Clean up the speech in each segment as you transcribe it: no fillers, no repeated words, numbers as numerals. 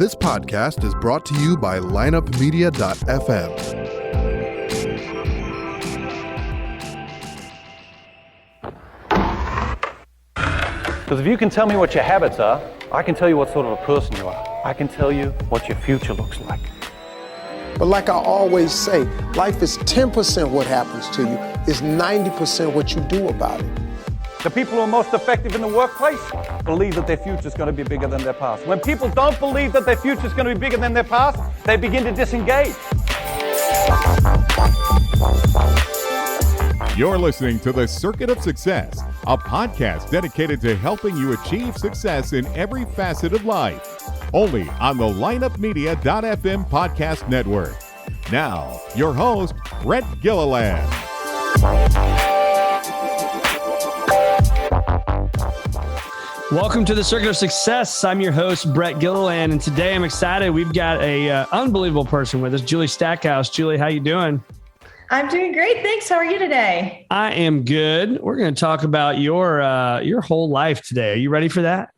This podcast is brought to you by lineupmedia.fm. Because if you can tell me what your habits are, I can tell you what sort of a person you are. I can tell you what your future looks like. But like I always say, life is 10% what happens to you, it's 90% what you do about it. The people who are most effective in the workplace believe that their future is going to be bigger than their past. When people don't believe that their future is going to be bigger than their past, they begin to disengage. You're listening to The Circuit of Success, a podcast dedicated to helping you achieve success in every facet of life. Only on the lineupmedia.fm podcast network. Now, your host, Brett Gilliland. Welcome to the Circuit of Success. I'm your host, Brett Gilliland, and today I'm excited. We've got a unbelievable person with us, Julie Stackhouse. Julie, how you doing? I'm doing great. Thanks. How are you today? I am good. We're going to talk about your whole life today. Are you ready for that?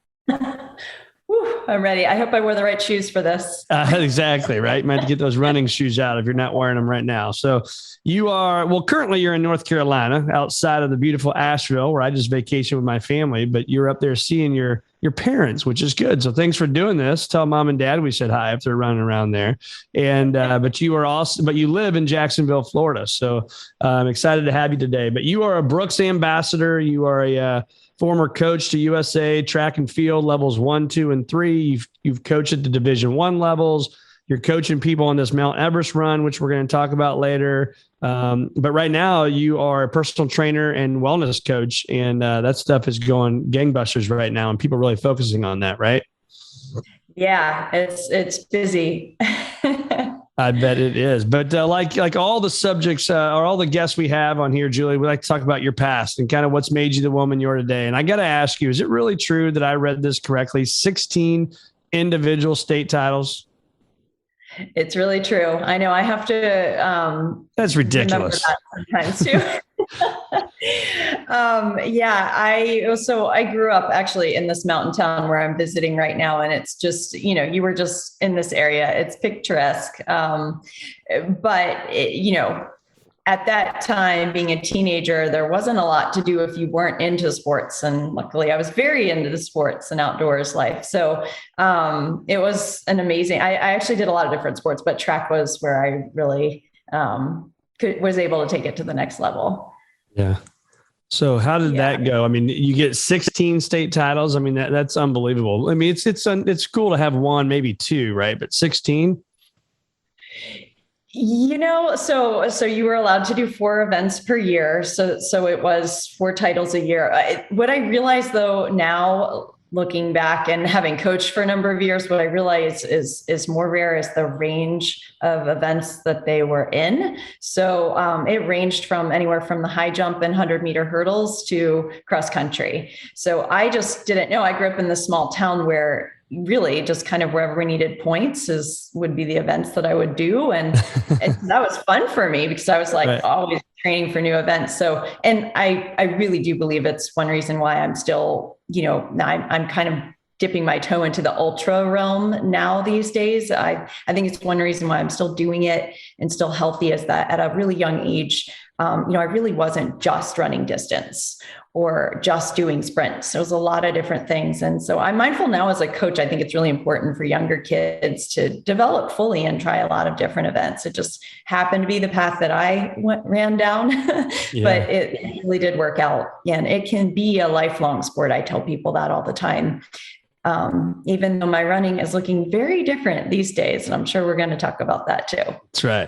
Whew, I'm ready. I hope I wore the right shoes for this. Exactly, right? You might have to get those running shoes out if you're not wearing them right now. So you are, currently you're in North Carolina, outside of the beautiful Asheville, where I just vacation with my family, but you're up there seeing your parents, which is good. So thanks for doing this. Tell mom and dad we said hi if they're running around there. And but you live in Jacksonville, Florida. So I'm excited to have you today. But you are a Brooks ambassador. You are a former coach to USA track and field levels 1, 2, and 3. You've coached at the Division I levels. You're coaching people on this Mount Everest run, which we're going to talk about later. But right now you are a personal trainer and wellness coach, and that stuff is going gangbusters right now, and people are really focusing on that, right? Yeah, it's busy. I bet it is. But like all the subjects or all the guests we have on here, Julie, we like to talk about your past and kind of what's made you the woman you are today. And I got to ask you, is it really true that I read this correctly? 16 individual state titles? It's really true. I know I have to. That's ridiculous. That sometimes too. I grew up actually in this mountain town where I'm visiting right now. And it's just, you were just in this area. It's picturesque. At that time, being a teenager, there wasn't a lot to do if you weren't into sports. And luckily I was very into the sports and outdoors life. So it was an amazing, I actually did a lot of different sports, but track was where I really was able to take it to the next level. Yeah. So how did that go? I mean, you get 16 state titles. I mean, that's unbelievable. I mean, it's cool to have one, maybe two, right? But 16? So you were allowed to do 4 events per year. So it was 4 titles a year. What I realized though, now looking back and having coached for a number of years, what I realized is more rare is the range of events that they were in. So it ranged from anywhere from the high jump and 100-meter hurdles to cross country. So I just didn't know. I grew up in this small town where really just kind of wherever we needed points would be the events that I would do. And that was fun for me because I was always training for new events. So, and I really do believe it's one reason why I'm still, I'm kind of dipping my toe into the ultra realm now these days. I think it's one reason why I'm still doing it and still healthy is that at a really young age, I really wasn't just running distance or just doing sprints. There was a lot of different things. And so I'm mindful now as a coach, I think it's really important for younger kids to develop fully and try a lot of different events. It just happened to be the path that I ran down, but it really did work out. And it can be a lifelong sport. I tell people that all the time. Even though my running is looking very different these days. And I'm sure we're going to talk about that too.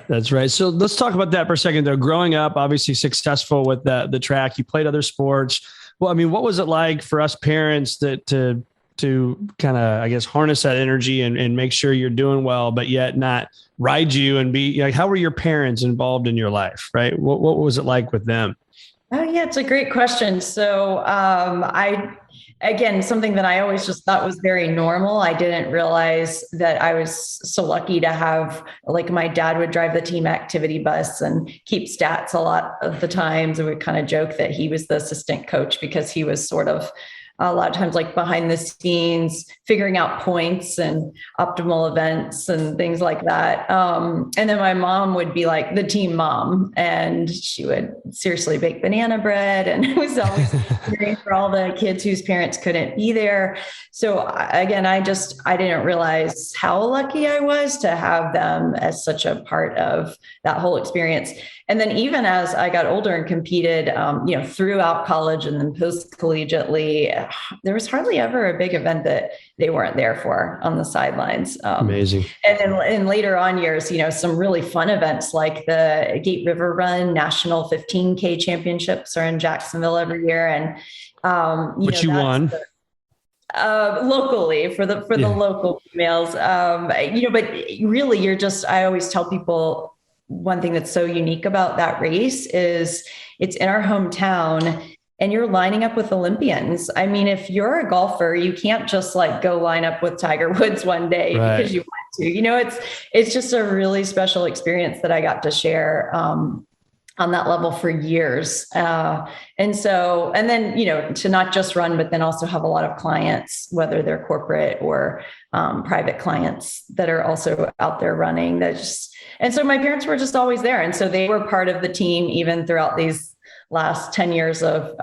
That's right. So let's talk about that for a second though. Growing up, obviously successful with the track, you played other sports. Well, I mean, what was it like for us parents to kind of, I guess, harness that energy and make sure you're doing well, but yet not ride you and be like, how were your parents involved in your life? Right. What was it like with them? Oh yeah, it's a great question. So, again, something that I always just thought was very normal. I didn't realize that I was so lucky to have, my dad would drive the team activity bus and keep stats a lot of the times. And we kind of joke that he was the assistant coach because he was sort of a lot of times like behind the scenes, figuring out points and optimal events and things like that. And then my mom would be like the team mom, and she would seriously bake banana bread and it was always cheering for all the kids whose parents couldn't be there. So again, I didn't realize how lucky I was to have them as such a part of that whole experience. And then even as I got older and competed, throughout college and then post-collegiately, there was hardly ever a big event that they weren't there for on the sidelines. Amazing. And then in later on years, some really fun events like the Gate River Run National 15K Championships are in Jacksonville every year. And which you won. Locally for the local females, but really I always tell people, one thing that's so unique about that race is it's in our hometown and you're lining up with Olympians. I mean, if you're a golfer, you can't just like go line up with Tiger Woods one day because you want to, it's just a really special experience that I got to share, on that level for years. And then, to not just run, but then also have a lot of clients, whether they're corporate or private clients that are also out there running. And so my parents were just always there. And so they were part of the team, even throughout these last 10 years of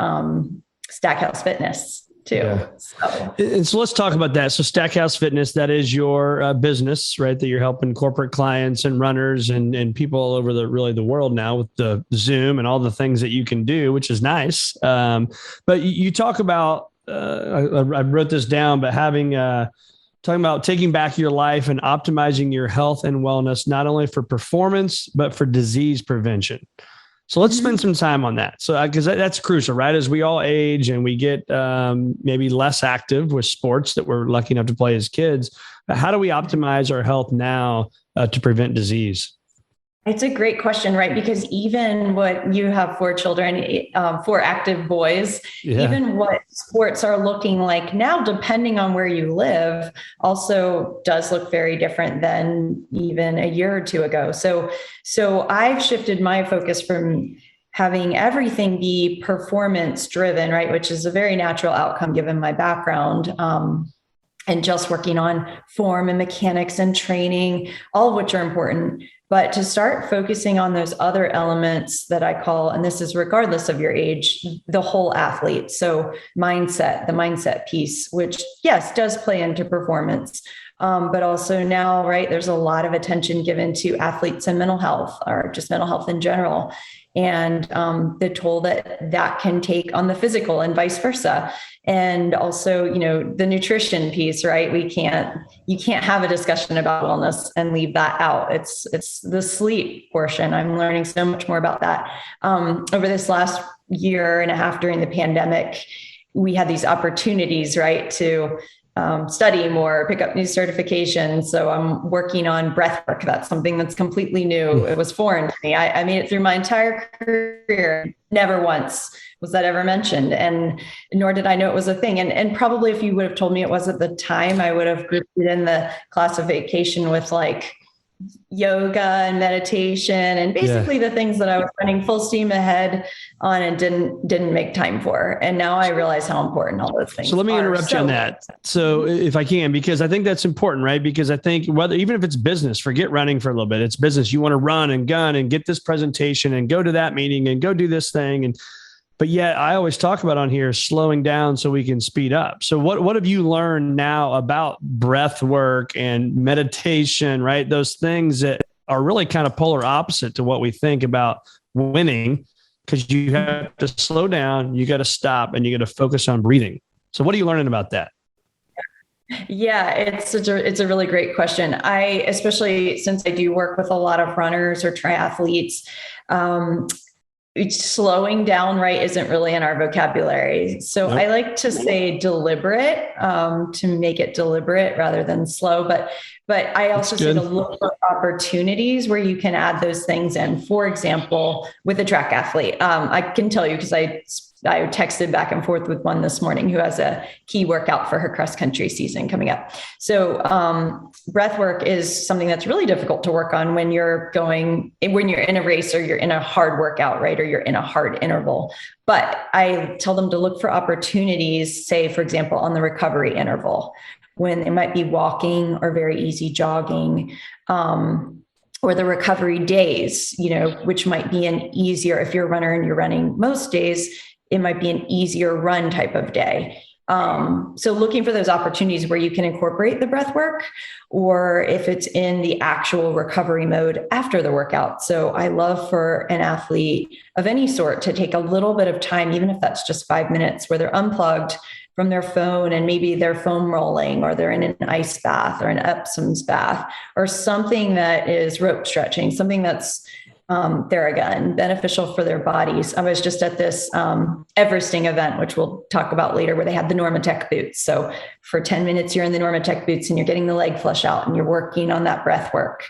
Stackhouse Fitness too. Yeah. So let's talk about that. So Stackhouse Fitness, that is your business, right? That you're helping corporate clients and runners and people all over the world now with the Zoom and all the things that you can do, which is nice. But you talk about, I wrote this down, but talking about taking back your life and optimizing your health and wellness, not only for performance, but for disease prevention. So let's spend some time on that. So, because that's crucial, right? As we all age and we get maybe less active with sports that we're lucky enough to play as kids, how do we optimize our health now to prevent disease? It's a great question, right? Because even what you have 4 children, 4 active boys, even what sports are looking like now, depending on where you live, also does look very different than even a year or 2 ago. So I've shifted my focus from having everything be performance driven, right? Which is a very natural outcome given my background. And just working on form and mechanics and training, all of which are important. But to start focusing on those other elements that I call, and this is regardless of your age, the whole athlete. So the mindset piece, which yes, does play into performance. But also now, right, there's a lot of attention given to athletes and mental health or just mental health in general. And the toll that can take on the physical and vice versa. And also, the nutrition piece, right? You can't have a discussion about wellness and leave that out. It's the sleep portion. I'm learning so much more about that. Over this last year and a half during the pandemic, we had these opportunities, right, to study more, pick up new certifications. So I'm working on breath work. That's something that's completely new. It was foreign to me. I made it through my entire career. Never once was that ever mentioned. And nor did I know it was a thing. And probably if you would have told me it was at the time, I would have grouped it in the classification with like yoga and meditation and basically the things that I was running full steam ahead on and didn't make time for. And now I realize how important all those things are. So let me interrupt you on that. So if I can, because I think that's important, right? Because I think even if it's business, forget running for a little bit, it's business. You want to run and gun and get this presentation and go to that meeting and go do this thing. But yet I always talk about on here, slowing down so we can speed up. So what have you learned now about breath work and meditation, right? Those things that are really kind of polar opposite to what we think about winning, because you have to slow down, you got to stop, and you got to focus on breathing. So what are you learning about that? Yeah, it's a really great question. Especially since I do work with a lot of runners or triathletes, slowing down, right, isn't really in our vocabulary. So I like to say deliberate, to make it deliberate rather than slow. But But I also say to look for opportunities where you can add those things in. For example, with a track athlete, I can tell you because I texted back and forth with one this morning who has a key workout for her cross country season coming up. So breath work is something that's really difficult to work on when you're in a race or you're in a hard workout, right? Or you're in a hard interval. But I tell them to look for opportunities, say, for example, on the recovery interval, when they might be walking or very easy jogging, or the recovery days, which might be an easier, if you're a runner and you're running most days, it might be an easier run type of day. So looking for those opportunities where you can incorporate the breath work, or if it's in the actual recovery mode after the workout. So I love for an athlete of any sort to take a little bit of time, even if that's just 5 minutes, where they're unplugged from their phone and maybe they're foam rolling, or they're in an ice bath or an Epsom's bath, or something that is rope stretching, something that's there again, beneficial for their bodies. I was just at this Everesting event, which we'll talk about later, where they had the Normatec boots. So for 10 minutes, you're in the Normatec boots and you're getting the leg flush out and you're working on that breath work.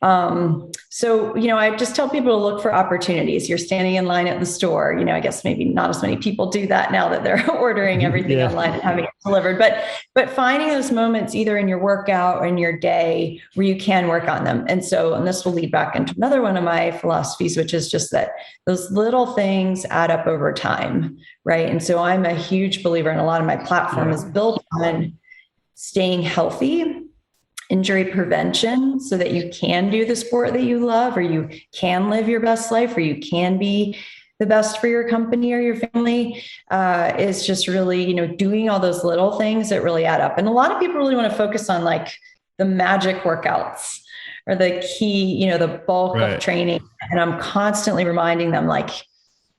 I just tell people to look for opportunities. You're standing in line at the store. I guess maybe not as many people do that now that they're ordering everything online and having it delivered, but finding those moments either in your workout or in your day where you can work on them. And this will lead back into another one of my philosophies, which is just that those little things add up over time. Right. And so I'm a huge believer, and a lot of my platform is built on staying healthy, injury prevention, so that you can do the sport that you love, or you can live your best life, or you can be the best for your company or your family. Is just really, doing all those little things that really add up. And a lot of people really want to focus on like the magic workouts or the key, the bulk of training. And I'm constantly reminding them, like,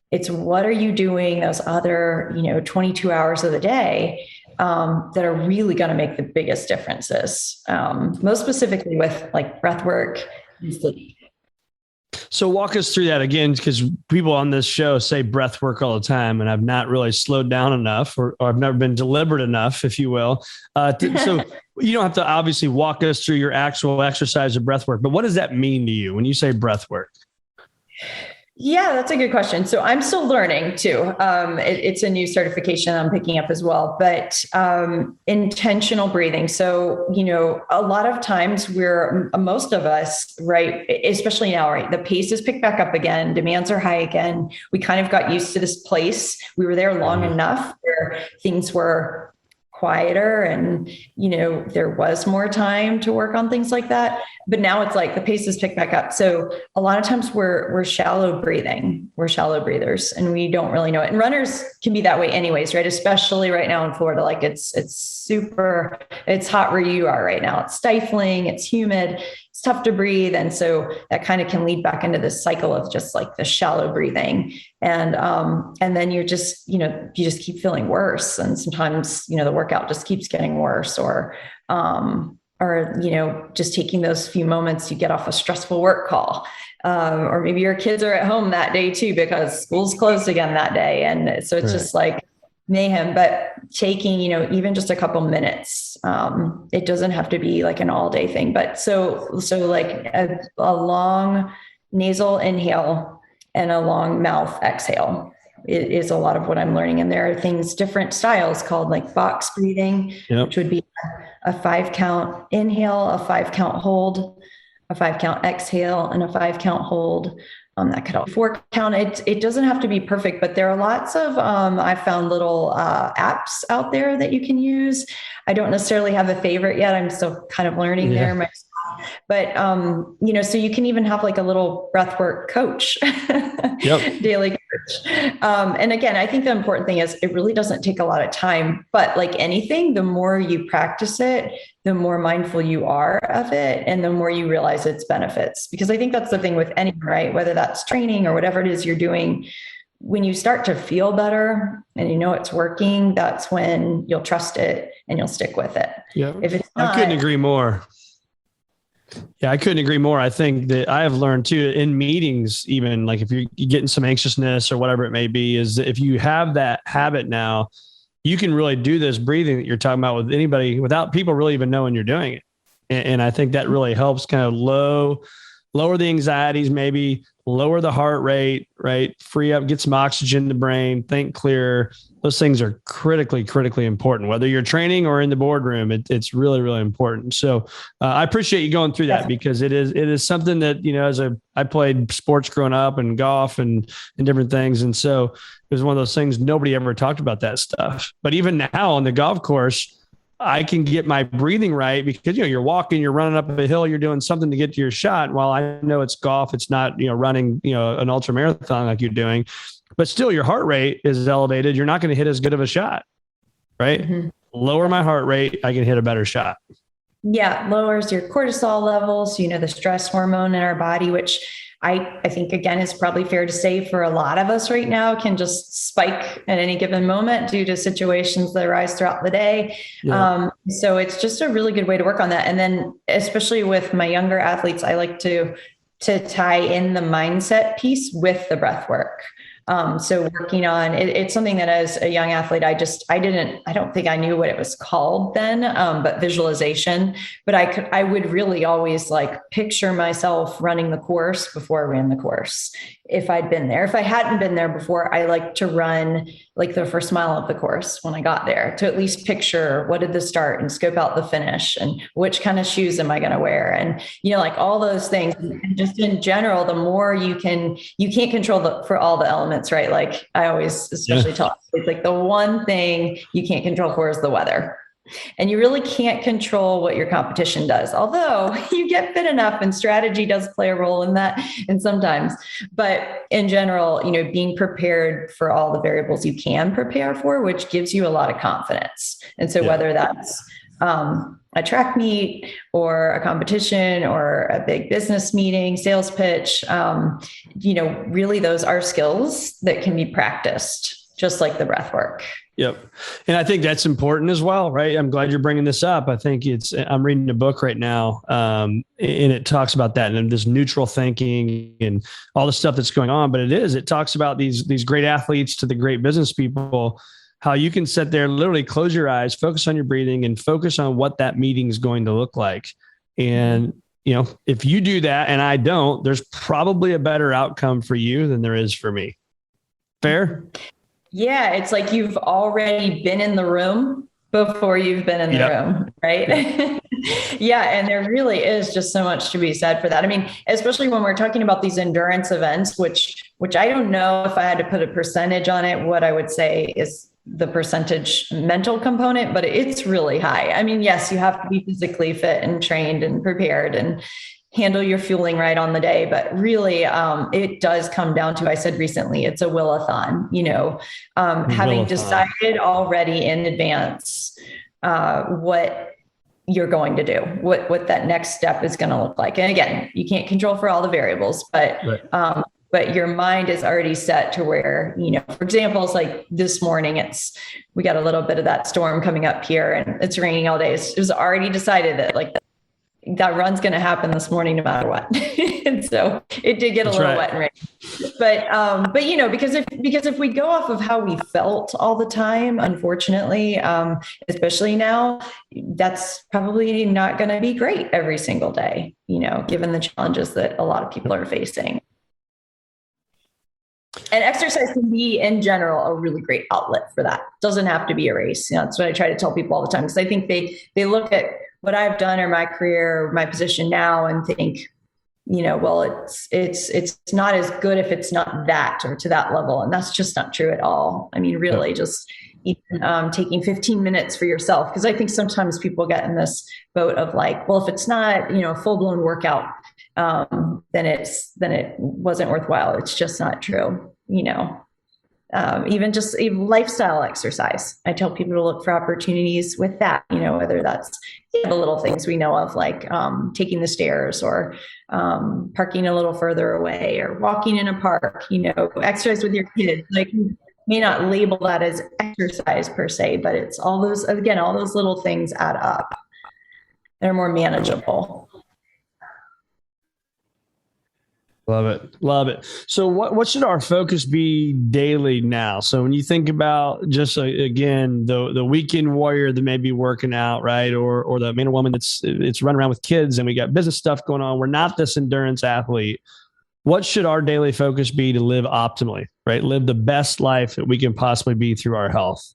it's what are you doing those other, 22 hours of the day that are really going to make the biggest differences, most specifically with like breath work and sleep. So walk us through that again, because people on this show say breath work all the time, and I've not really slowed down enough, or I've never been deliberate enough, if you will. So you don't have to obviously walk us through your actual exercise of breath work, but what does that mean to you when you say breath work? Yeah, that's a good question. So I'm still learning too. It's a new certification I'm picking up as well, but intentional breathing. So, a lot of times most of us, right, especially now, right, the pace is picked back up again. Demands are high again. We kind of got used to this place. We were there long enough where things were quieter and, there was more time to work on things like that. But now it's like the pace is picked back up. So a lot of times we're shallow breathing. We're shallow breathers and we don't really know it. And runners can be that way anyways, right? Especially right now in Florida, like it's hot where you are right now. It's stifling, it's humid, it's tough to breathe. And so that kind of can lead back into this cycle of just like the shallow breathing. And then you just keep feeling worse. And sometimes, the workout just keeps getting worse, or just taking those few moments you get off a stressful work call. Or maybe your kids are at home that day too, because school's closed again that day. And so it's just like mayhem, but taking, even just a couple minutes, it doesn't have to be like an all day thing, but so like a long nasal inhale and a long mouth exhale is a lot of what I'm learning. And there are different styles called like box breathing, which would be a 5-count inhale, a 5-count hold, a 5-count exhale, and a 5-count hold. That could all 4-count. It doesn't have to be perfect, but there are lots of, I found little apps out there that you can use. I don't necessarily have a favorite yet. I'm still kind of learning there myself. But, so you can even have like a little breathwork coach, daily coach. And again, I think the important thing is it really doesn't take a lot of time, but like anything, the more you practice it, the more mindful you are of it, and the more you realize its benefits. Because I think that's the thing with anything, right? Whether that's training or whatever it is you're doing, when you start to feel better and it's working, that's when you'll trust it and you'll stick with it. Yeah. If it's not, I couldn't agree more. Yeah, I couldn't agree more. I think that I have learned too in meetings, even like if you're getting some anxiousness or whatever it may be, is that if you have that habit now, you can really do this breathing that you're talking about with anybody without people really even knowing you're doing it. And I think that really helps kind of lower the anxieties, maybe lower the heart rate, right? Free up, get some oxygen in the brain, think clearer. Those things are critically important, whether you're training or in the boardroom. It's really, really important. So I appreciate you going through that, because it is something that, I played sports growing up and golf and different things. And so it was one of those things, nobody ever talked about that stuff. But even now on the golf course, I can get my breathing right because, you're walking, you're running up a hill, you're doing something to get to your shot. While I know it's golf, it's not, running, an ultra marathon like you're doing, but still your heart rate is elevated. You're not going to hit as good of a shot, right? Mm-hmm. Lower my heart rate, I can hit a better shot. Yeah. Lowers your cortisol levels, the stress hormone in our body, which I think, again, is probably fair to say for a lot of us right now can just spike at any given moment due to situations that arise throughout the day. Yeah. So it's just a really good way to work on that. And then especially with my younger athletes, I like to tie in the mindset piece with the breath work. So working on it's something that as a young athlete, I don't think I knew what it was called then, but visualization, but I would really always picture myself running the course before I ran the course. If I'd been there, if I hadn't been there before, I like to run the first mile of the course when I got there to at least picture what did the start and scope out the finish and which kind of shoes am I going to wear? And, all those things. And just in general, the more you can't control for all the elements, right? I always, especially tell athletes, the one thing you can't control for is the weather. And you really can't control what your competition does, although you get fit enough and strategy does play a role in that. And sometimes, but in general, being prepared for all the variables you can prepare for, which gives you a lot of confidence. And so whether that's a track meet or a competition or a big business meeting, sales pitch, really those are skills that can be practiced, just like the breath work. Yep. And I think that's important as well, right? I'm glad you're bringing this up. I think I'm reading a book right now, and it talks about that and this neutral thinking and all the stuff that's going on. But it talks about these great athletes to the great business people, how you can sit there, literally close your eyes, focus on your breathing and focus on what that meeting is going to look like. And, if you do that and I don't, there's probably a better outcome for you than there is for me. Fair? Yeah, it's like you've already been in the room before you've been in the room, right? Yeah, and there really is just so much to be said for that. I mean, especially when we're talking about these endurance events, which I don't know if I had to put a percentage on it, what I would say is the percentage mental component, but it's really high. I mean, yes, you have to be physically fit and trained and prepared and handle your fueling right on the day. But really, it does come down to, I said recently, it's a will-a-thon, having decided already in advance what you're going to do, what that next step is going to look like. And again, you can't control for all the variables, but right. But your mind is already set to where, for example, it's like this morning, we got a little bit of that storm coming up here and it's raining all day. It was already decided that that run's going to happen this morning, no matter what. And so it did get a little wet and rainy, but because if we go off of how we felt all the time, unfortunately, especially now, that's probably not going to be great every single day, given the challenges that a lot of people are facing. And exercise can be, in general, a really great outlet for that. It doesn't have to be a race. That's what I try to tell people all the time, because I think they look at what I've done or my career, or my position now, and think, well, it's not as good if it's not that or to that level. And that's just not true at all. I mean, really, just even, taking 15 minutes for yourself. Because I think sometimes people get in this boat of well, if it's not, a full blown workout, then it wasn't worthwhile. It's just not true. Even lifestyle exercise. I tell people to look for opportunities with that, whether that's the little things we know of, like taking the stairs or parking a little further away or walking in a park, exercise with your kids. You may not label that as exercise per se, but it's all those little things add up. They're more manageable. Love it. Love it. So what should our focus be daily now? So when you think about just again, the weekend warrior that may be working out, right? Or the man or woman it's running around with kids and we got business stuff going on. We're not this endurance athlete. What should our daily focus be to live optimally, right? Live the best life that we can possibly be through our health.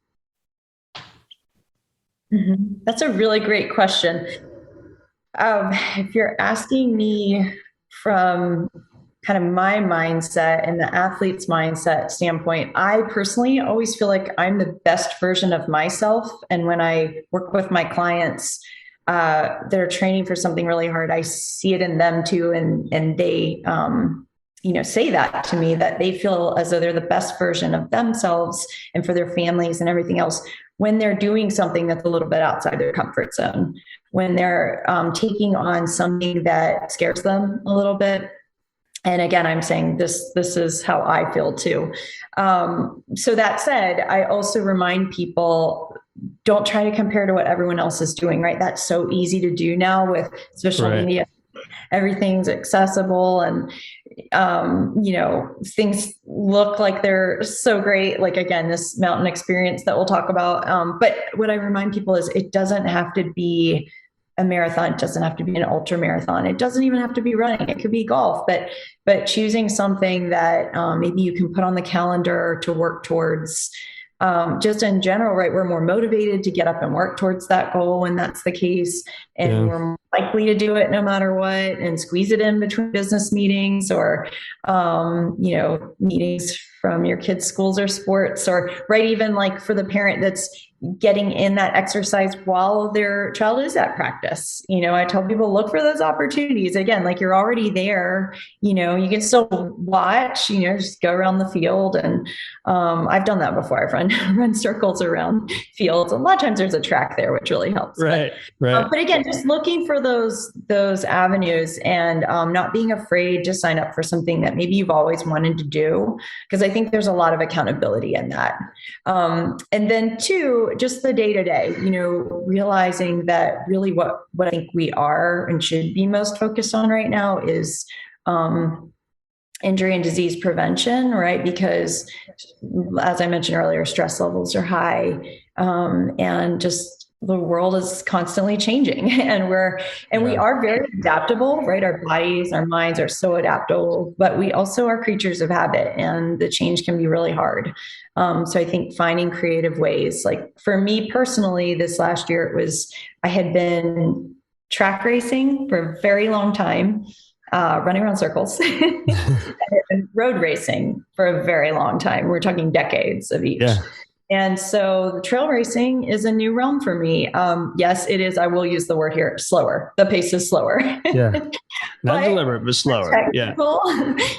Mm-hmm. That's a really great question. If you're asking me from kind of my mindset and the athlete's mindset standpoint, I personally always feel like I'm the best version of myself. And when I work with my clients that are training for something really hard, I see it in them too. And they, say that to me, that they feel as though they're the best version of themselves and for their families and everything else when they're doing something that's a little bit outside their comfort zone, when they're taking on something that scares them a little bit. And again, I'm saying this is how I feel too. So that said, I also remind people, don't try to compare to what everyone else is doing, right? That's so easy to do now with social media. Everything's accessible and, things look like they're so great. Like, again, this mountain experience that we'll talk about. But what I remind people is it doesn't have to be a marathon. It doesn't have to be an ultra marathon. It doesn't even have to be running. It could be golf, but choosing something that maybe you can put on the calendar to work towards. Just in general, right? We're more motivated to get up and work towards that goal when that's the case. And we're more likely to do it no matter what and squeeze it in between business meetings or, meetings from your kids' schools or sports, or right, even like for the parent that's getting in that exercise while their child is at practice. I tell people, look for those opportunities. Again, like you're already there, you can still watch, just go around the field. And I've done that before. I've run circles around fields. A lot of times there's a track there, which really helps. Right. But again, just looking for those avenues and not being afraid to sign up for something that maybe you've always wanted to do, because I think there's a lot of accountability in that. And then two, just the day-to-day, realizing that really what I think we are and should be most focused on right now is injury and disease prevention, right? Because as I mentioned earlier, stress levels are high, and just the world is constantly changing, and we are very adaptable, right? Our bodies, our minds are so adaptable, but we also are creatures of habit, and the change can be really hard. So I think finding creative ways, like for me personally, this last year, I had been track racing for a very long time, running around circles, and road racing for a very long time. We're talking decades of each. Yeah. And so the trail racing is a new realm for me. Yes, it is. I will use the word here, slower. The pace is slower. Yeah. Not deliberate, but slower. Yeah.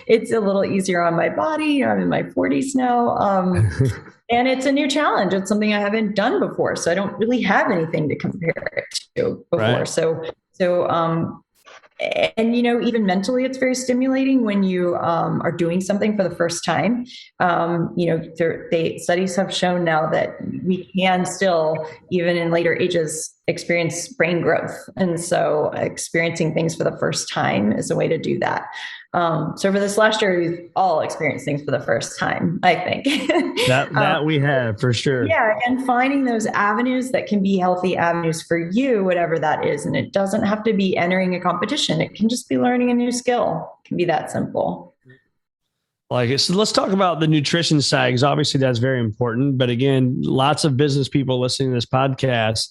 It's a little easier on my body. I'm in my 40s now. And it's a new challenge. It's something I haven't done before. So I don't really have anything to compare it to before. Right. So and, even mentally, it's very stimulating when you are doing something for the first time. Studies have shown now that we can still, even in later ages, experience brain growth. And so experiencing things for the first time is a way to do that. So for this last year, we've all experienced things for the first time, I think. that we have, for sure. Yeah. And finding those avenues that can be healthy avenues for you, whatever that is. And it doesn't have to be entering a competition. It can just be learning a new skill. It can be that simple. Like it. So let's talk about the nutrition side, because obviously that's very important. But again, lots of business people listening to this podcast,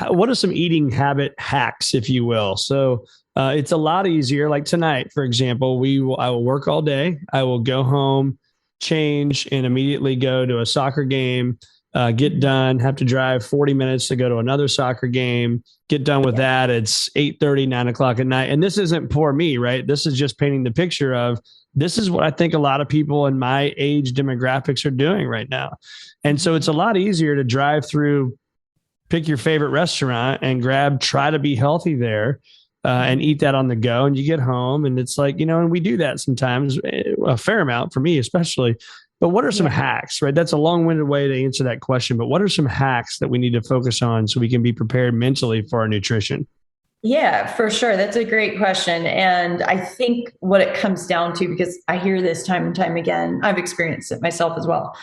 what are some eating habit hacks, if you will? So it's a lot easier. Like tonight, for example, I will work all day. I will go home, change, and immediately go to a soccer game, get done, have to drive 40 minutes to go to another soccer game, get done with that. It's 8:30, 9 o'clock at night. And this isn't poor me, right? This is just painting the picture of this is what I think a lot of people in my age demographics are doing right now. And so it's a lot easier to drive through, pick your favorite restaurant and try to be healthy there. And eat that on the go, and you get home and it's like, and we do that sometimes, a fair amount for me, especially. But what are some hacks, right? That's a long-winded way to answer that question. But what are some hacks that we need to focus on so we can be prepared mentally for our nutrition? Yeah, for sure. That's a great question. And I think what it comes down to, because I hear this time and time again, I've experienced it myself as well.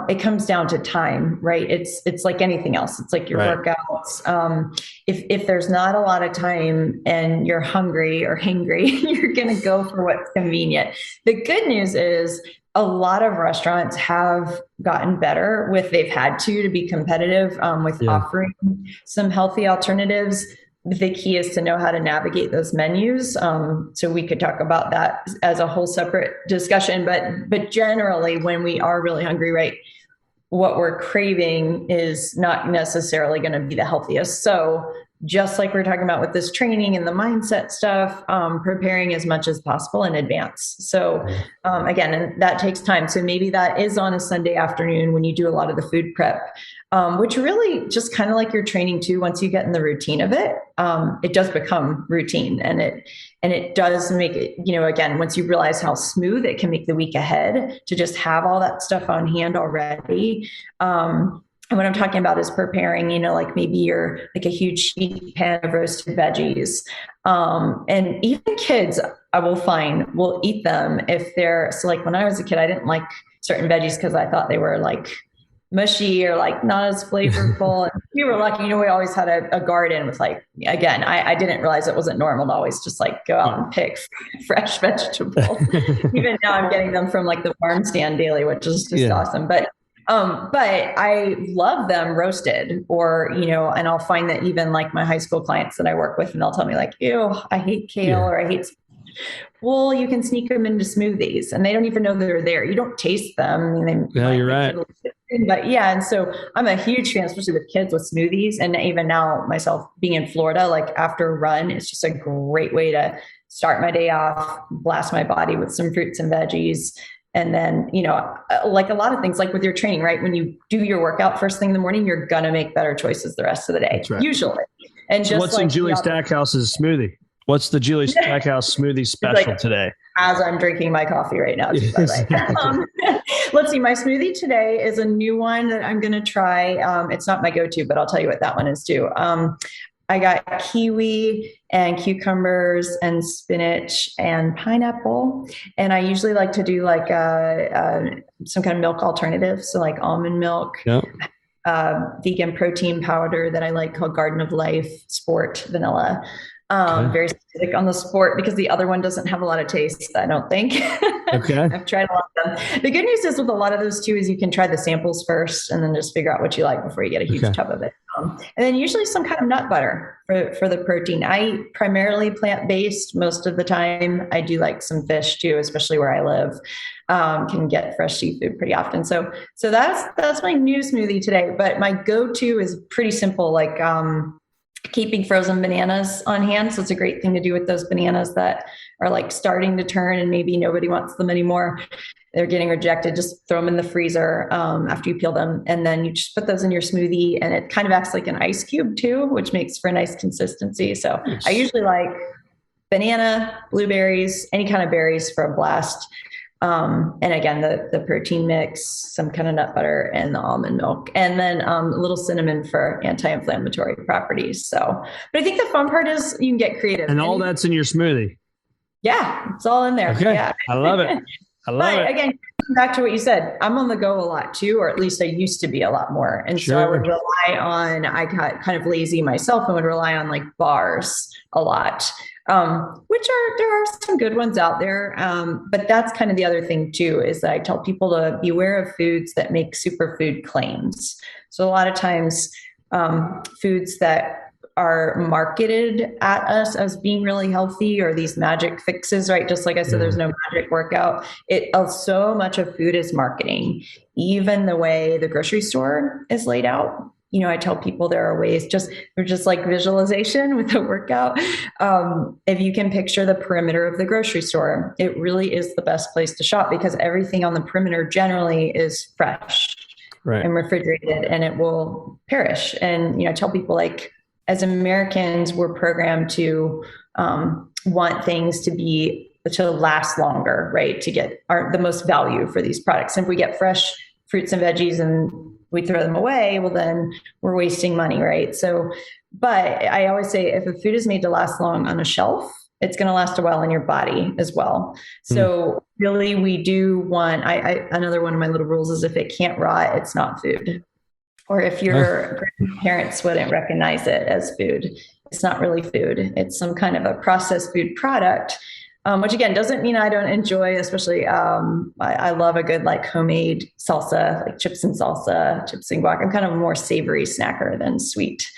It comes down to time, right? It's like anything else. It's like your workouts. If there's not a lot of time and you're hungry or hangry, you're going to go for what's convenient. The good news is a lot of restaurants have gotten better they've had to be competitive with offering some healthy alternatives. The key is to know how to navigate those menus. So we could talk about that as a whole separate discussion, but generally when we are really hungry, right, what we're craving is not necessarily going to be the healthiest. So just like we're talking about with this training and the mindset stuff, preparing as much as possible in advance. So again, and that takes time. So maybe that is on a Sunday afternoon when you do a lot of the food prep, which really just kind of like your training too. Once you get in the routine of it, it does become routine, and it does make it, again, once you realize how smooth it can make the week ahead to just have all that stuff on hand already. And what I'm talking about is preparing, like maybe you're like a huge sheet pan of roasted veggies. And even kids, I will find, will eat them if so like when I was a kid, I didn't like certain veggies because I thought they were like mushy or like not as flavorful. And we were lucky, we always had a garden with like, again, I didn't realize it wasn't normal to always just like go out and pick fresh vegetables. Even now I'm getting them from like the farm stand daily, which is just awesome. But I love them roasted or, and I'll find that even like my high school clients that I work with, and they'll tell me like, ew, I hate kale or I hate, well, you can sneak them into smoothies and they don't even know they're there. You don't taste them. You're right. But yeah. And so I'm a huge fan, especially with kids with smoothies. And even now myself being in Florida, like after a run, it's just a great way to start my day off, blast my body with some fruits and veggies. And then, like a lot of things, like with your training, right? When you do your workout first thing in the morning, you're going to make better choices the rest of the day, usually. And just what's in Julie Stackhouse's smoothie? What's the Julie Stackhouse smoothie special today? As I'm drinking my coffee right now. Too, let's see. My smoothie today is a new one that I'm going to try. It's not my go-to, but I'll tell you what that one is too. I got kiwi and cucumbers and spinach and pineapple. And I usually like to do like some kind of milk alternative. So like almond milk, vegan protein powder that I like called Garden of Life Sport Vanilla. Very specific on the sport because the other one doesn't have a lot of taste, I don't think. Okay. I've tried a lot of them. The good news is with a lot of those too, is you can try the samples first and then just figure out what you like before you get a huge tub of it. And then usually some kind of nut butter for the protein. I eat primarily plant-based most of the time. I do like some fish too, especially where I live. Can get fresh seafood pretty often. So that's my new smoothie today. But my go-to is pretty simple, like keeping frozen bananas on hand. So it's a great thing to do with those bananas that are like starting to turn and maybe nobody wants them anymore. They're getting rejected. Just throw them in the freezer after you peel them. And then you just put those in your smoothie and it kind of acts like an ice cube too, which makes for a nice consistency. So I usually like banana, blueberries, any kind of berries for a blast. And again, the protein mix, some kind of nut butter and the almond milk, and then a little cinnamon for anti-inflammatory properties. So, but I think the fun part is you can get creative. And all that's in your smoothie. Yeah, it's all in there. Okay. Yeah. I love it. But again, back to what you said, I'm on the go a lot too, or at least I used to be a lot more. And so I would rely on, I got kind of lazy myself and would rely on like bars a lot. There are some good ones out there. But that's kind of the other thing too, is that I tell people to beware of foods that make superfood claims. So a lot of times, foods that are marketed at us as being really healthy or these magic fixes, right? Just like I said, there's no magic workout. So much of food is marketing, even the way the grocery store is laid out. I tell people there are ways, just like visualization with a workout. If you can picture the perimeter of the grocery store, it really is the best place to shop because everything on the perimeter generally is fresh and refrigerated and it will perish. And, I tell people like, as Americans, we're programmed to want things to last longer, right? To get the most value for these products. And if we get fresh fruits and veggies and we throw them away, well, then we're wasting money, right? So, but I always say if a food is made to last long on a shelf, it's going to last a while in your body as well. So really, we do want, another one of my little rules is if it can't rot, it's not food. Or if your grandparents wouldn't recognize it as food, it's not really food. It's some kind of a processed food product, which again, doesn't mean I don't enjoy, especially, I love a good like homemade salsa, like chips and salsa, chips and guac. I'm kind of a more savory snacker than sweet.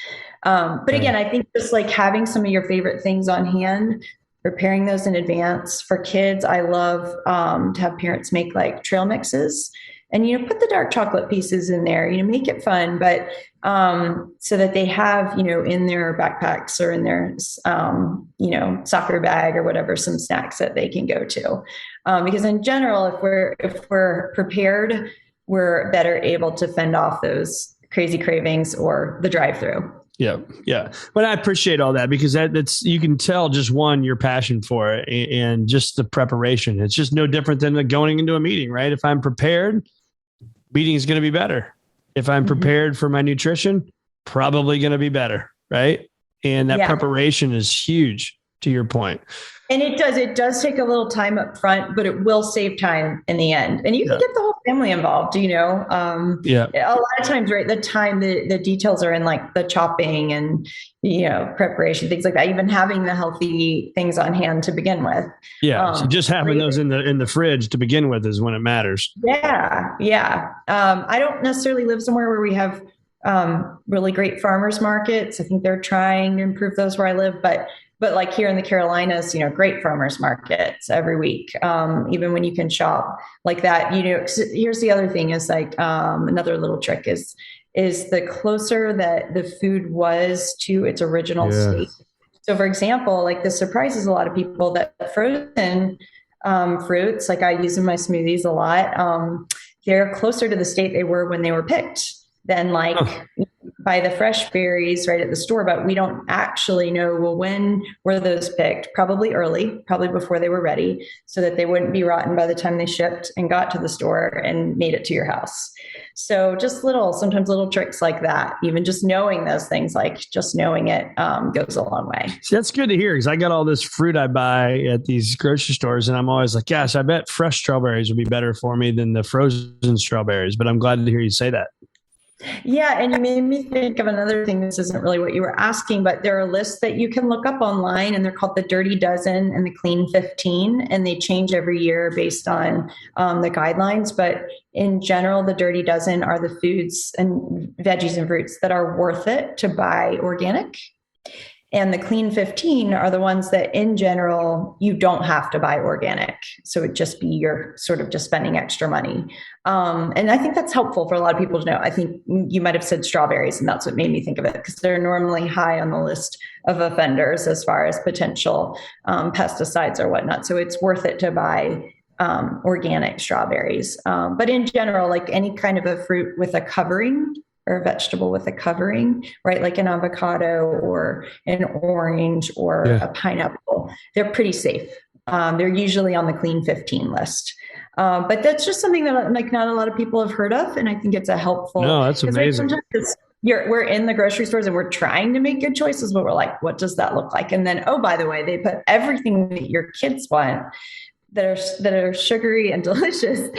But again, I think just like having some of your favorite things on hand, preparing those in advance. For kids, I love to have parents make like trail mixes and, put the dark chocolate pieces in there, make it fun, but so that they have, in their backpacks or in their, soccer bag or whatever, some snacks that they can go to. Because in general, if we're prepared, we're better able to fend off those crazy cravings or the drive-through. Yeah. But I appreciate all that because that's, you can tell just one, your passion for it and just the preparation. It's just no different than going into a meeting, right? If I'm prepared, meeting is going to be better. If I'm prepared for my nutrition, probably going to be better. Right. And that preparation is huge to your point. And it does take a little time up front, but it will save time in the end. And you can get the whole family involved, A lot of times, right, the details are in like the chopping and, preparation, things like that, even having the healthy things on hand to begin with. Yeah. So just having those in the fridge to begin with is when it matters. Yeah. I don't necessarily live somewhere where we have really great farmers markets. I think they're trying to improve those where I live, but like here in the Carolinas, great farmers markets every week. Even when you can shop like that, here's the other thing is like, another little trick is the closer that the food was to its original state. So for example, like this surprises a lot of people that frozen fruits, like I use in my smoothies a lot, they're closer to the state they were when they were picked than like buy the fresh berries right at the store, but we don't actually know, well, when were those picked? Probably early, probably before they were ready, so that they wouldn't be rotten by the time they shipped and got to the store and made it to your house. So just sometimes little tricks like that, even just knowing those things, like just knowing it goes a long way. See, that's good to hear because I got all this fruit I buy at these grocery stores and I'm always like, gosh, I bet fresh strawberries would be better for me than the frozen strawberries, but I'm glad to hear you say that. Yeah. And you made me think of another thing. This isn't really what you were asking, but there are lists that you can look up online and they're called the Dirty Dozen and the Clean 15, and they change every year based on the guidelines. But in general, the Dirty Dozen are the foods and veggies and fruits that are worth it to buy organic. And the Clean 15 are the ones that in general, you don't have to buy organic. So it'd just be you're sort of just spending extra money. And I think that's helpful for a lot of people to know. I think you might have said strawberries, and that's what made me think of it, because they're normally high on the list of offenders as far as potential pesticides or whatnot. So it's worth it to buy organic strawberries. But in general, like any kind of a fruit with a covering, or a vegetable with a covering, right? Like an avocado or an orange or a pineapple, they're pretty safe. They're usually on the Clean 15 list. But that's just something that like not a lot of people have heard of. And I think it's a helpful. No, that's amazing. Right, sometimes we're in the grocery stores and we're trying to make good choices, but we're like, what does that look like? And then, oh, by the way, they put everything that your kids want that are sugary and delicious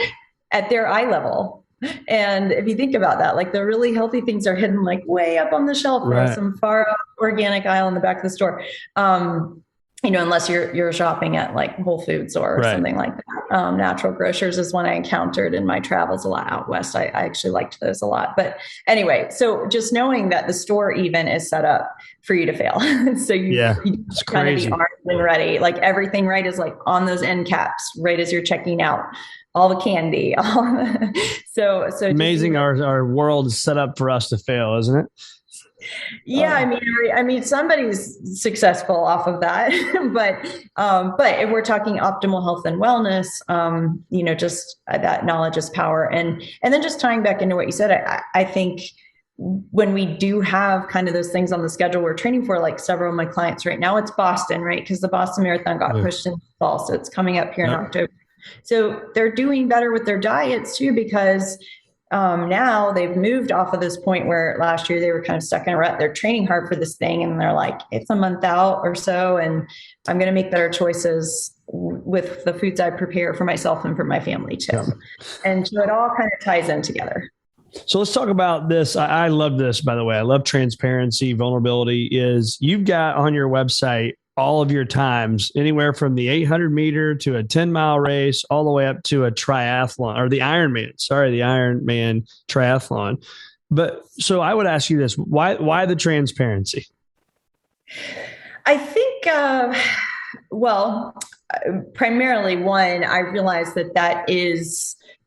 at their eye level. And if you think about that, like the really healthy things are hidden like way up on the shelf or some far off organic aisle in the back of the store. Unless you're shopping at like Whole Foods or something like that. Natural grocers is one I encountered in my travels a lot out west. I actually liked those a lot. But anyway, so just knowing that the store even is set up for you to fail. So you kind of be armed and ready. Like everything is like on those end caps right as you're checking out. All the candy. So amazing. Our world is set up for us to fail, isn't it? Yeah. I mean, somebody's successful off of that, but if we're talking optimal health and wellness, just that knowledge is power. And then just tying back into what you said, I think when we do have kind of those things on the schedule we're training for, like several of my clients right now, it's Boston, right? Because the Boston Marathon got pushed in the fall. So it's coming up here in October. So they're doing better with their diets too, because Now they've moved off of this point where last year they were kind of stuck in a rut. They're training hard for this thing, and they're like, it's a month out or so, and I'm going to make better choices with the foods I prepare for myself and for my family too. Yeah. And so it all kind of ties in together. So let's talk about this. I love this, by the way. I love transparency, vulnerability. Is you've got on your website all of your times, anywhere from the 800 meter to a 10-mile race, all the way up to a triathlon, or the Ironman triathlon. But so I would ask you this, why the transparency? I think, primarily one, I realize that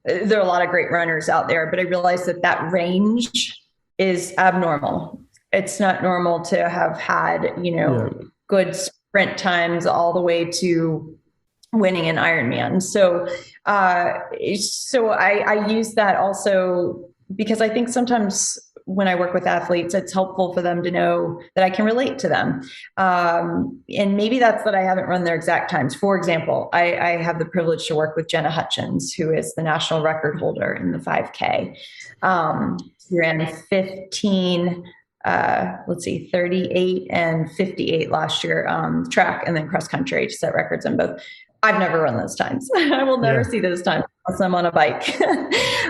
there are a lot of great runners out there, but I realize that range is abnormal. It's not normal to have had, good sprint times all the way to winning an Ironman. So I use that also because I think sometimes when I work with athletes, it's helpful for them to know that I can relate to them. And maybe that's that I haven't run their exact times. For example, I have the privilege to work with Jenna Hutchins, who is the national record holder in the 5K. She ran 38 and 58 last year, track and then cross country to set records in both. I've never run those times. I will never see those times unless I'm on a bike.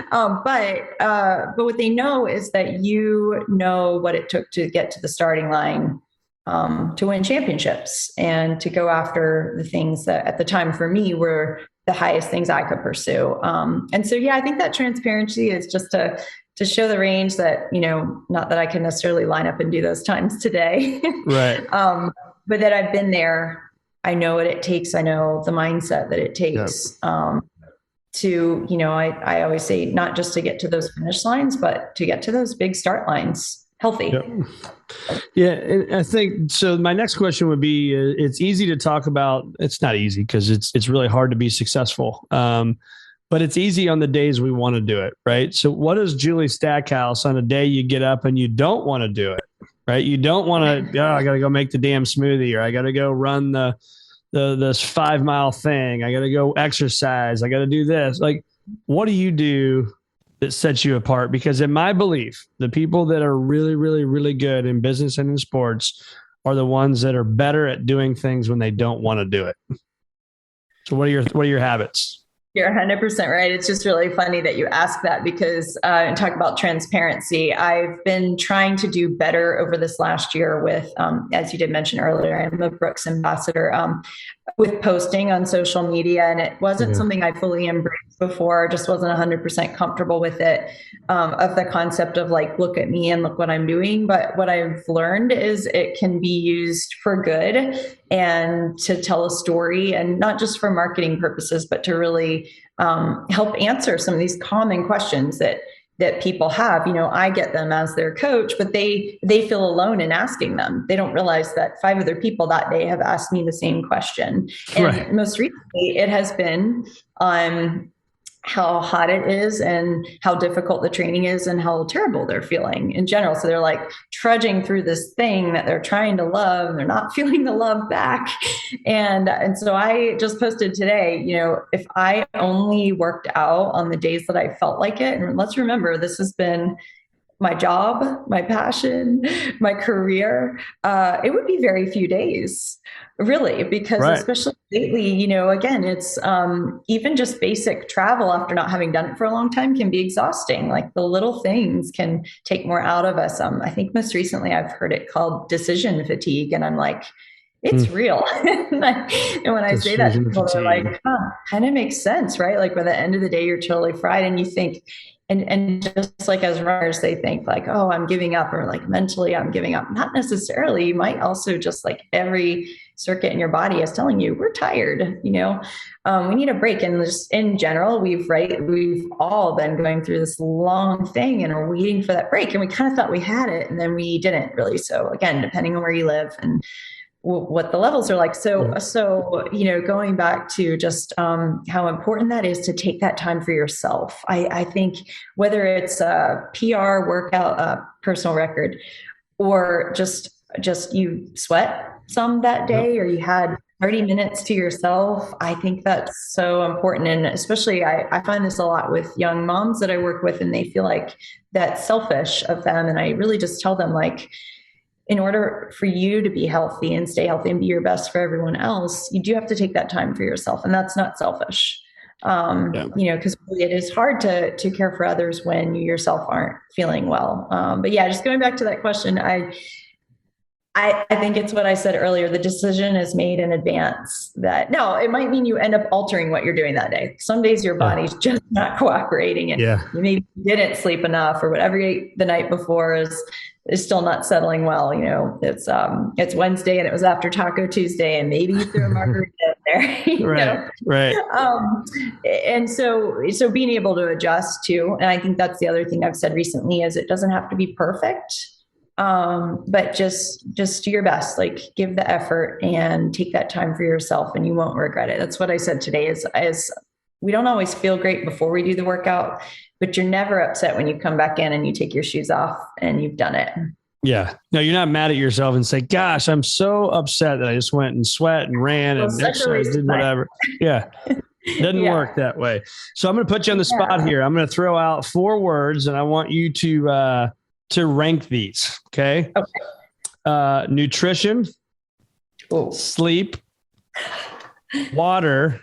But what they know is that you know what it took to get to the starting line to win championships and to go after the things that at the time for me were the highest things I could pursue. And so, I think that transparency is just to show the range that, not that I can necessarily line up and do those times today, right? But that I've been there. I know what it takes. I know the mindset that it takes to, I always say not just to get to those finish lines, but to get to those big start lines healthy. Yeah. And I think, so my next question would be, it's easy to talk about. It's not easy because it's really hard to be successful. But it's easy on the days we want to do it. Right. So what is Julie Stackhouse on a day you get up and you don't want to do it? Right. You don't want to, I got to go make the damn smoothie, or I got to go run this 5-mile thing. I got to go exercise. I got to do this. Like, what do you do that sets you apart? Because in my belief, the people that are really, really, really good in business and in sports are the ones that are better at doing things when they don't want to do it. So what are your habits? You're 100% right. It's just really funny that you ask that because and talk about transparency. I've been trying to do better over this last year with, as you did mention earlier, I'm a Brooks ambassador, with posting on social media. And it wasn't something I fully embraced before, just wasn't 100% comfortable with it, of the concept of like, look at me and look what I'm doing. But what I've learned is it can be used for good and to tell a story, and not just for marketing purposes, but to really help answer some of these common questions that people have. I get them as their coach, but they feel alone in asking them. They don't realize that 5 other people that day have asked me the same question. And most recently it has been how hot it is and how difficult the training is and how terrible they're feeling in general. So they're like trudging through this thing that they're trying to love, and they're not feeling the love back. And so I just posted today, if I only worked out on the days that I felt like it, and let's remember, this has been my job, my passion, my career, it would be very few days, really, because especially lately, again, it's even just basic travel after not having done it for a long time can be exhausting. Like the little things can take more out of us. I think most recently I've heard it called decision fatigue, and I'm like, it's real. And when I say that, people are like, kind of makes sense, right? Like by the end of the day, you're totally fried, and you think, and just like as runners, they think like, oh, I'm giving up, or like mentally I'm giving up. Not necessarily. You might also just like every circuit in your body is telling you we're tired, we need a break. And just in general, we've all been going through this long thing and are waiting for that break. And we kind of thought we had it, and then we didn't really. So again, depending on where you live and what the levels are like. So, going back to just how important that is to take that time for yourself. I think whether it's a PR workout, personal record, or just you sweat some that day, or you had 30 minutes to yourself. I think that's so important. And especially I find this a lot with young moms that I work with, and they feel like that's selfish of them. And I really just tell them, like, in order for you to be healthy and stay healthy and be your best for everyone else, you do have to take that time for yourself. And that's not selfish. Because really it is hard to care for others when you yourself aren't feeling well. But yeah, just going back to that question, I think it's what I said earlier. The decision is made in advance. That no, it might mean you end up altering what you're doing that day. Some days your body's just not cooperating, and you maybe didn't sleep enough, or whatever you ate the night before is still not settling well. It's Wednesday and it was after Taco Tuesday, and maybe you threw a margarita in there. Right. And so being able to adjust too, and I think that's the other thing I've said recently, is it doesn't have to be perfect. But just do your best, like give the effort and take that time for yourself, and you won't regret it. That's what I said today is we don't always feel great before we do the workout, but you're never upset when you come back in and you take your shoes off and you've done it. Yeah. No, you're not mad at yourself and say, gosh, I'm so upset that I just went and sweat and ran and exercised and whatever. Yeah. Doesn't work that way. So I'm going to put you on the spot here. I'm going to throw out 4 words, and I want you to rank these. Okay. Nutrition, sleep, water,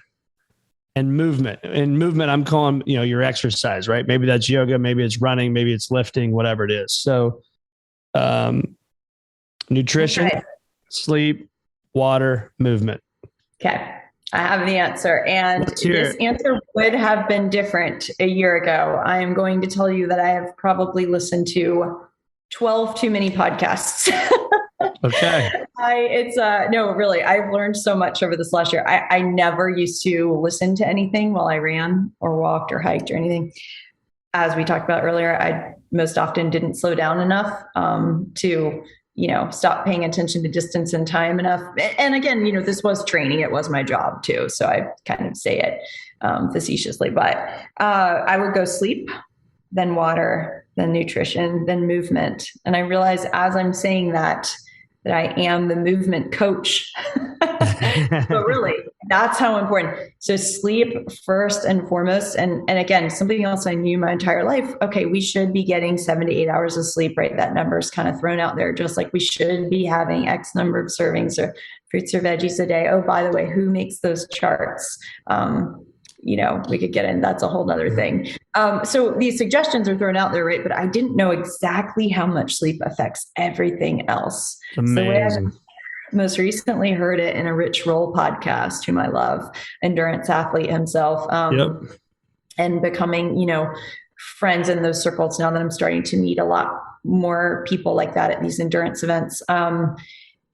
and movement. And movement, I'm calling, your exercise, right? Maybe that's yoga, maybe it's running, maybe it's lifting, whatever it is. So, nutrition, sleep, water, movement. Okay. I have the answer. And this answer would have been different a year ago. I am going to tell you that I have probably listened to 12 too many podcasts. Okay. No, really, I've learned so much over this last year. I never used to listen to anything while I ran or walked or hiked or anything. As we talked about earlier, I most often didn't slow down enough to stop paying attention to distance and time enough. And again, this was training. It was my job too. So I kind of say it facetiously, but I would go sleep, then water, then nutrition, then movement. And I realize as I'm saying that I am the movement coach. So really, that's how important. So sleep first and foremost. And again, something else I knew my entire life. Okay, we should be getting 7 to 8 hours of sleep, right? That number is kind of thrown out there, just like we should be having X number of servings or fruits or veggies a day. Oh, by the way, who makes those charts? We could get in, that's a whole nother thing. So these suggestions are thrown out there, right? But I didn't know exactly how much sleep affects everything else. Amazing. So most recently heard it in a Rich Roll podcast, whom I love, endurance athlete himself, and becoming, friends in those circles now that I'm starting to meet a lot more people like that at these endurance events,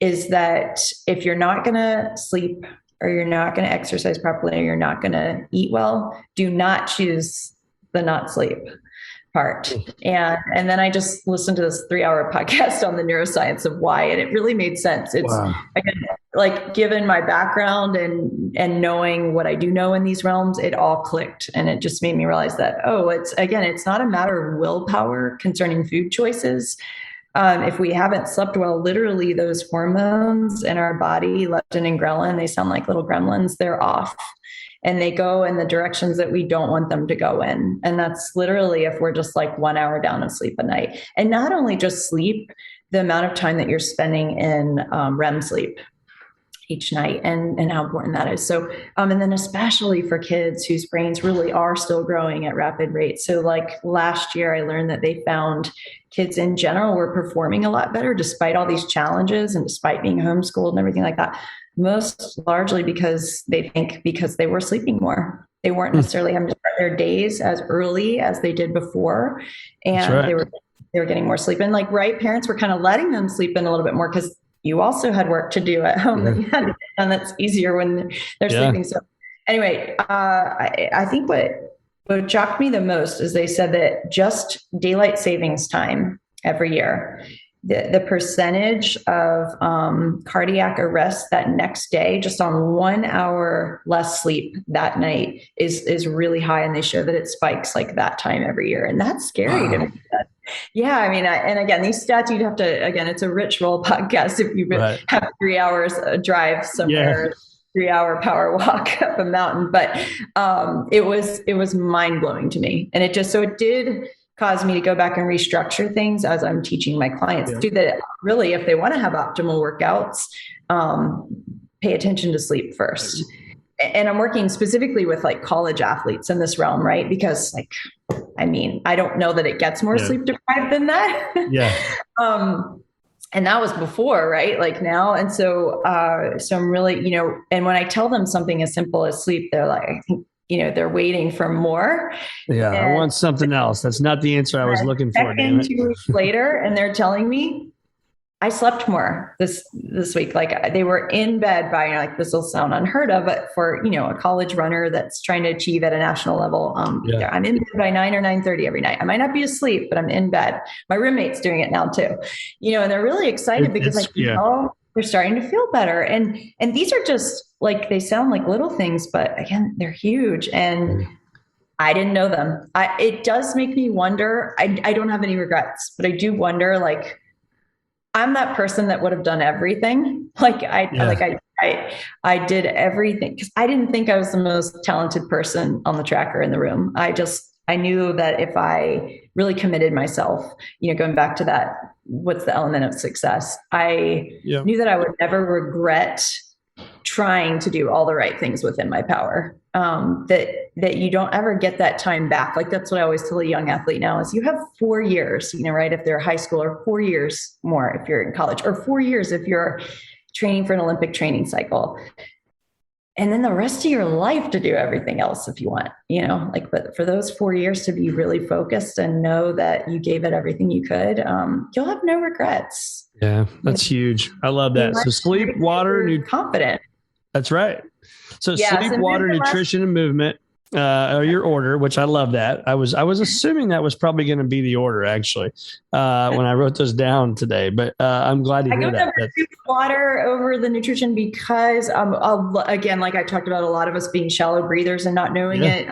is that if you're not going to sleep, or you're not going to exercise properly, or you're not going to eat well, do not choose the not sleep part. And then I just listened to this 3-hour podcast on the neuroscience of why, and it really made sense. It's again, like given my background and knowing what I do know in these realms, it all clicked. And it just made me realize that, it's not a matter of willpower concerning food choices. If we haven't slept well, literally those hormones in our body, leptin and ghrelin, they sound like little gremlins, they're off. And they go in the directions that we don't want them to go in. And that's literally if we're just like 1 hour down of sleep a night. And not only just sleep, the amount of time that you're spending in REM sleep each night and how important that is. So, and then especially for kids whose brains really are still growing at rapid rates. So like last year, I learned that they found kids in general were performing a lot better despite all these challenges and despite being homeschooled and everything like that. Most largely because they were sleeping more. They weren't necessarily having to start their days as early as they did before. And they were getting more sleep. And parents were kind of letting them sleep in a little bit more because you also had work to do at home that you had to get done. That's easier when they're sleeping. So anyway, I think what shocked me the most is they said that just daylight savings time every year, the percentage of cardiac arrest that next day, just on 1 hour less sleep that night is really high. And they show that it spikes like that time every year. And that's scary to me. Yeah. I mean, and again, these stats, it's a Rich Roll podcast. If you have 3 hours drive somewhere, 3-hour power walk up a mountain, but it was mind blowing to me. And it did cause me to go back and restructure things as I'm teaching my clients to do that. Really, if they want to have optimal workouts, pay attention to sleep first. And I'm working specifically with like college athletes in this realm, right? Because I don't know that it gets more sleep deprived than that. Yeah. And that was before, right? Like now. And so I'm really, and when I tell them something as simple as sleep, they're like, I think, they're waiting for more. Yeah. And I want something else. That's not the answer I was looking for. Damn it. 2 weeks later, and they're telling me I slept more this week. Like they were in bed by, like, this will sound unheard of, but for, a college runner that's trying to achieve at a national level, I'm in bed by 9 or 9:30 every night. I might not be asleep, but I'm in bed. My roommate's doing it now too, and they're really excited because they're starting to feel better. And these are just like, they sound like little things, but again, they're huge. And I didn't know them. It does make me wonder. I don't have any regrets, but I do wonder, like, I'm that person that would have done everything. Like I did everything because I didn't think I was the most talented person on the track or in the room. I knew that if I really committed myself, going back to that, what's the element of success? I knew that I would never regret trying to do all the right things within my power. That you don't ever get that time back. Like, that's what I always tell a young athlete now is you have 4 years, right? If they're high school, or 4 years more if you're in college, or 4 years if you're training for an Olympic training cycle. And then the rest of your life to do everything else if you want, but for those 4 years to be really focused and know that you gave it everything you could, you'll have no regrets. Yeah, that's huge. I love that. So sleep, water, confident. That's right. So sleep, water, nutrition, and movement are your order, which I love that. I was assuming that was probably going to be the order, actually, when I wrote those down today. But I'm glad to hear that. Number 2, water over the nutrition, because again, like I talked about, a lot of us being shallow breathers and not knowing it.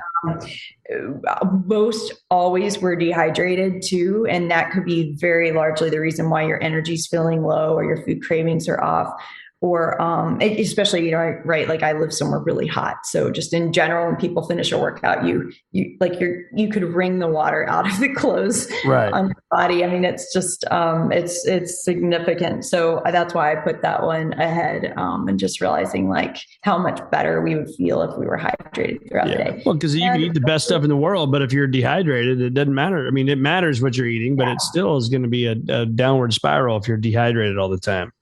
Most always were dehydrated too, and that could be very largely the reason why your energy's feeling low or your food cravings are off. Or especially, right, like I live somewhere really hot. So just in general, when people finish a workout, you could wring the water out of the clothes on your body. I mean, it's just, it's significant. So that's why I put that one ahead, and just realizing like how much better we would feel if we were hydrated throughout the day. Well, because you can eat the best stuff in the world, but if you're dehydrated, it doesn't matter. I mean, it matters what you're eating, but it still is going to be a downward spiral if you're dehydrated all the time.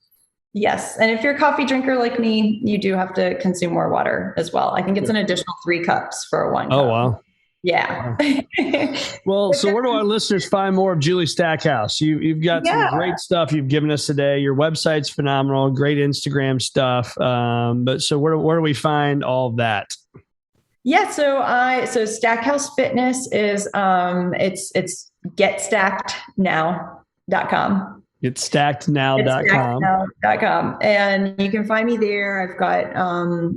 Yes. And if you're a coffee drinker like me, you do have to consume more water as well. I think it's an additional 3 cups for 1 cup. Oh, wow. Yeah. Well, so where do our listeners find more of Julie Stackhouse? You've got some great stuff you've given us today. Your website's phenomenal, great Instagram stuff. But so where do we find all of that? Yeah. So Stackhouse Fitness is, it's getstackednow.com. Getstackednow.com. And you can find me there. I've got, a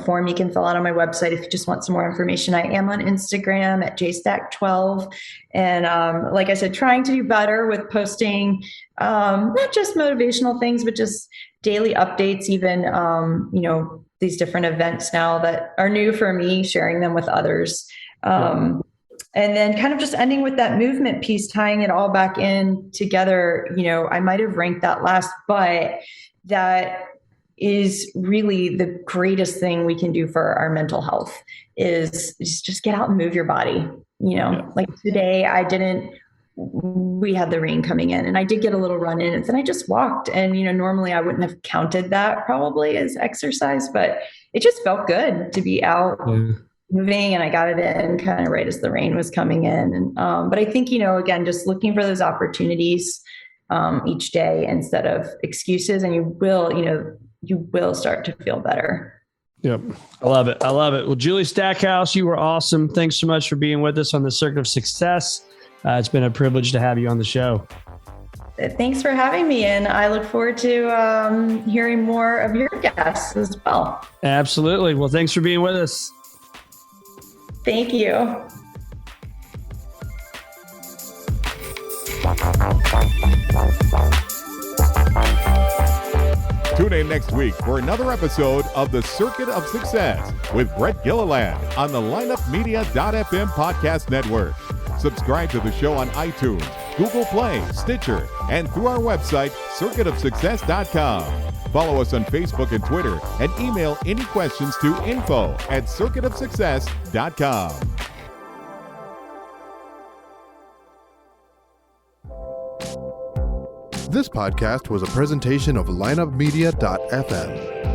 form you can fill out on my website if you just want some more information. I am on Instagram at jstack12. And like I said, trying to do better with posting, not just motivational things, but just daily updates, even, these different events now that are new for me, sharing them with others. And then kind of just ending with that movement piece, tying it all back in together. I might have ranked that last, but that is really the greatest thing we can do for our mental health is just get out and move your body. Like today we had the rain coming in and I did get a little run in and then I just walked and, normally I wouldn't have counted that probably as exercise, but it just felt good to be out. Moving, and I got it in kind of right as the rain was coming in. And, but I think, again, just looking for those opportunities each day instead of excuses, and you will start to feel better. Yep. I love it. Well, Julie Stackhouse, you were awesome. Thanks so much for being with us on the Circuit of Success. It's been a privilege to have you on the show. Thanks for having me. And I look forward to hearing more of your guests as well. Absolutely. Well, thanks for being with us. Thank you. Tune in next week for another episode of The Circuit of Success with Brett Gilliland on the lineupmedia.fm podcast network. Subscribe to the show on iTunes, Google Play, Stitcher, and through our website, circuitofsuccess.com. Follow us on Facebook and Twitter, and email any questions to info@circuitofsuccess.com. This podcast was a presentation of lineupmedia.fm.